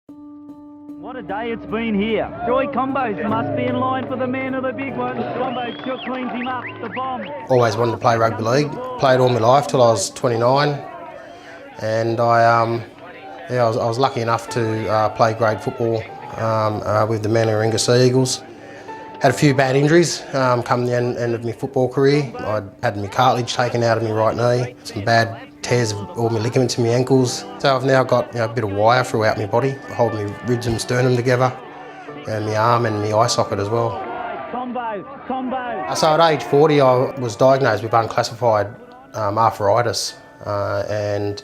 What a day it's been here. Joy Combos must be in line for the man of the big one. Combos sure cleans him up, the bomb. Always wanted to play rugby league. Played all my life till I was 29, and I was lucky enough to play grade football with the Manly Warringah Sea Eagles. Had a few bad injuries come the end of my football career. I had my cartilage taken out of my right knee, some bad tears of all my ligaments in my ankles. So I've now got a bit of wire throughout my body, holding my ribs and sternum together, and my arm and my eye socket as well. Combo. So at age 40 I was diagnosed with unclassified arthritis, and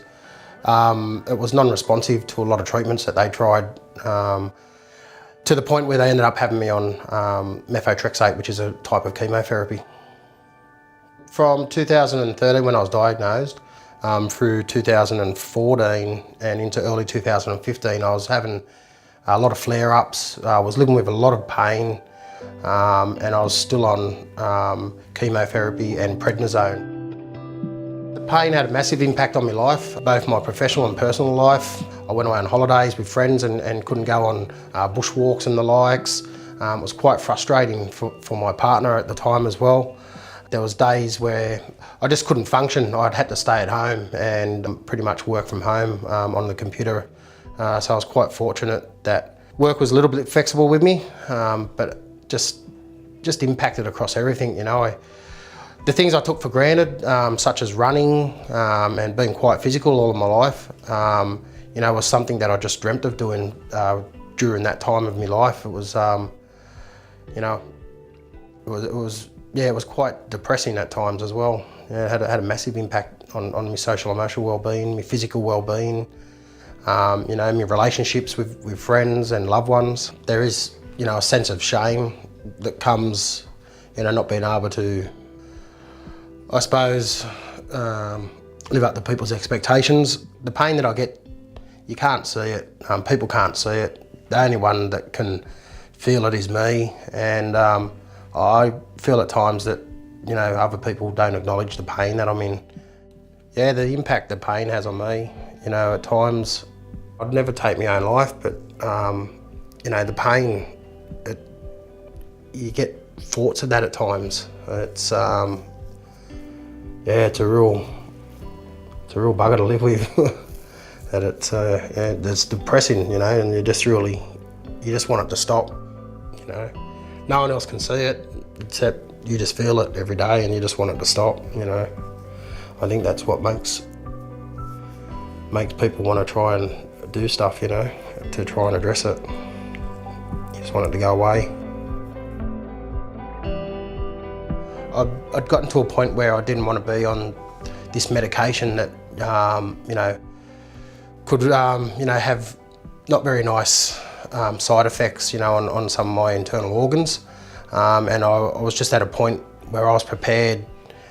it was non-responsive to a lot of treatments that they tried, to the point where they ended up having me on methotrexate, which is a type of chemotherapy. From 2013 when I was diagnosed, through 2014 and into early 2015, I was having a lot of flare-ups. I was living with a lot of pain, and I was still on chemotherapy and prednisone. The pain had a massive impact on my life, both my professional and personal life. I went away on holidays with friends and couldn't go on bushwalks and the likes. It was quite frustrating for my partner at the time as well. There was days where I just couldn't function. I'd had to stay at home and pretty much work from home on the computer. So I was quite fortunate that work was a little bit flexible with me, but just impacted across everything, you know. The things I took for granted, such as running and being quite physical all of my life, you know, was something that I just dreamt of doing during that time of my life. It was, you know, it was quite depressing at times as well. Yeah, it had a massive impact on my social emotional well-being, my physical well-being, you know, my relationships with friends and loved ones. There is, you know, a sense of shame that comes, you know, not being able to, I suppose, live up to people's expectations. The pain that I get, you can't see it, people can't see it. The only one that can feel it is me, and I feel at times that, you know, other people don't acknowledge the pain that I'm in. Yeah, the impact the pain has on me, you know, at times, I'd never take my own life, but, you know, the pain, you get thoughts of that at times. It's, yeah, it's a real bugger to live with. That it's depressing, you know, and you just want it to stop, you know. No one else can see it, except you just feel it every day and you just want it to stop, you know. I think that's what makes people want to try and do stuff, you know, to try and address it. You just want it to go away. I'd gotten to a point where I didn't want to be on this medication that, you know, could, you know, have not very nice side effects, you know, on some of my internal organs. And I was just at a point where I was prepared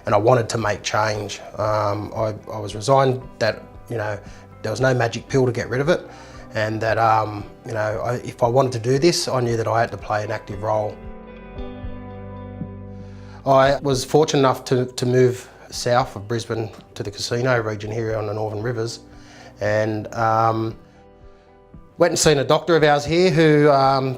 and I wanted to make change. I was resigned that, you know, there was no magic pill to get rid of it, and that, you know, if I wanted to do this, I knew that I had to play an active role. I was fortunate enough to move south of Brisbane to the casino region here on the Northern Rivers, and went and seen a doctor of ours here who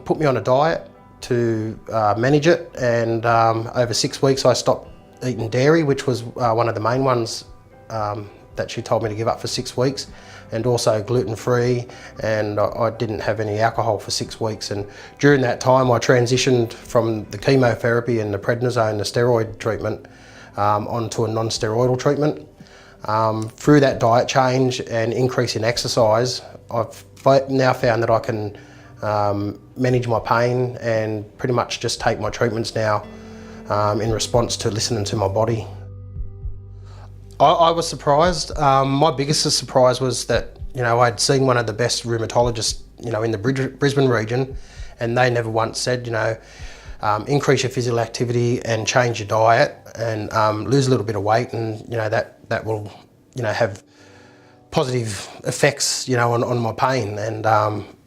put me on a diet to manage it, and over 6 weeks I stopped eating dairy, which was one of the main ones that she told me to give up for 6 weeks, and also gluten-free, and I didn't have any alcohol for 6 weeks. And during that time I transitioned from the chemotherapy and the prednisone, the steroid treatment, onto a non-steroidal treatment. Through that diet change and increase in exercise, I've now found that I can manage my pain and pretty much just take my treatments now in response to listening to my body. I was surprised. My biggest surprise was that, you know, I'd seen one of the best rheumatologists, you know, in the Brisbane region, and they never once said, you know, increase your physical activity and change your diet and lose a little bit of weight, and, you know, that will, you know, have positive effects, you know, on my pain. And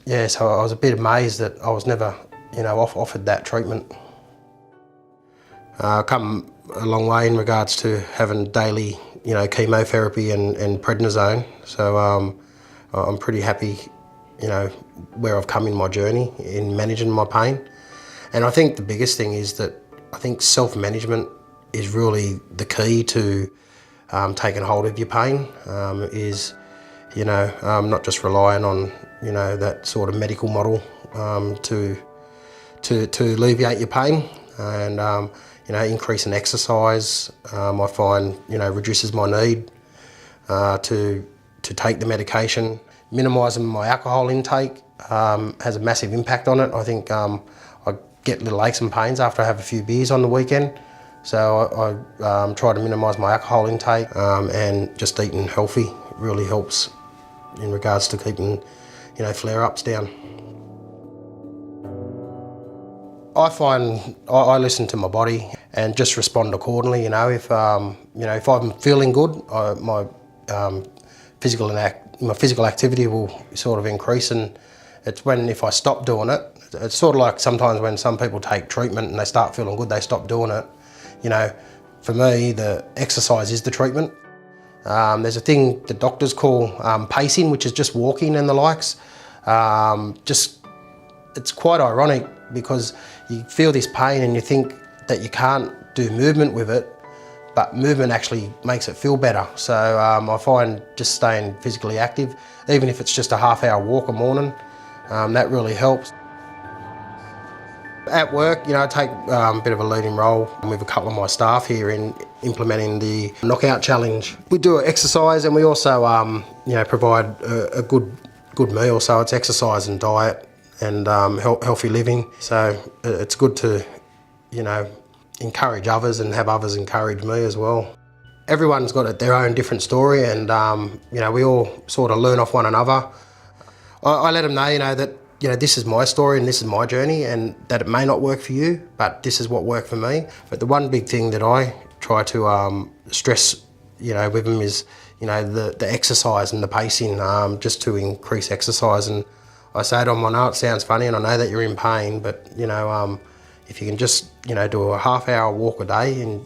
yeah, so I was a bit amazed that I was never, you know, offered that treatment. Come a long way in regards to having daily, you know, chemotherapy and prednisone. So I'm pretty happy you know, where I've come in my journey in managing my pain. And I think the biggest thing is that I think self-management is really the key to taking hold of your pain, is, you know, not just relying on, you know, that sort of medical model to alleviate your pain. And, you know, increasing exercise, I find, you know, reduces my need to take the medication. Minimising my alcohol intake has a massive impact on it. I think I get little aches and pains after I have a few beers on the weekend. So I try to minimise my alcohol intake, and just eating healthy really helps in regards to keeping, you know, flare-ups down. I find I listen to my body and just respond accordingly. You know, if I'm feeling good, my physical activity will sort of increase, and it's when if I stop doing it, it's sort of like sometimes when some people take treatment and they start feeling good, they stop doing it. You know, for me, the exercise is the treatment. There's a thing the doctors call pacing, which is just walking and the likes. It's quite ironic because you feel this pain and you think that you can't do movement with it, but movement actually makes it feel better. So I find just staying physically active, even if it's just a half-hour walk a morning, that really helps. At work, you know, I take a bit of a leading role with a couple of my staff here in implementing the Knockout Challenge. We do exercise, and we also, you know, provide a good meal. So it's exercise and diet and healthy living. So it's good to, you know, encourage others and have others encourage me as well. Everyone's got their own different story, and you know, we all sort of learn off one another. I let them know, you know, that, you know, this is my story and this is my journey, and that it may not work for you, but this is what worked for me. But the one big thing that I try to stress, you know, with them is, you know, the exercise and the pacing, just to increase exercise. And I say to them, I know it sounds funny and I know that you're in pain, but, you know, if you can just, you know, do a half-hour walk a day, and,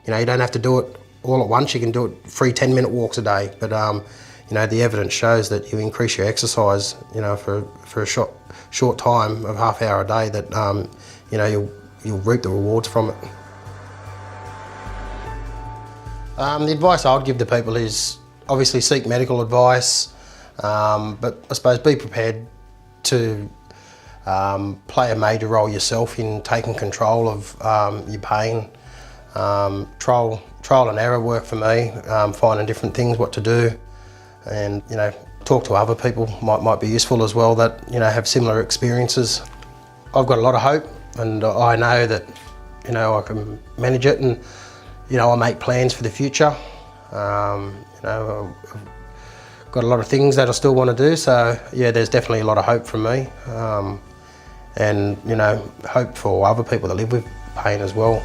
you know, you don't have to do it all at once, you can do it 3 10-minute walks a day. But, you know, the evidence shows that you increase your exercise, you know, for a short time of half-hour a day, that, you know, you'll reap the rewards from it. The advice I would give to people is obviously seek medical advice, but I suppose be prepared to play a major role yourself in taking control of your pain. Trial and error work for me, finding different things, what to do, and, you know, talk to other people might be useful as well that, you know, have similar experiences. I've got a lot of hope, and I know that, you know, I can manage it, and, you know, I make plans for the future. You know, I've got a lot of things that I still want to do, so yeah, there's definitely a lot of hope from me, and, you know, hope for other people that live with pain as well.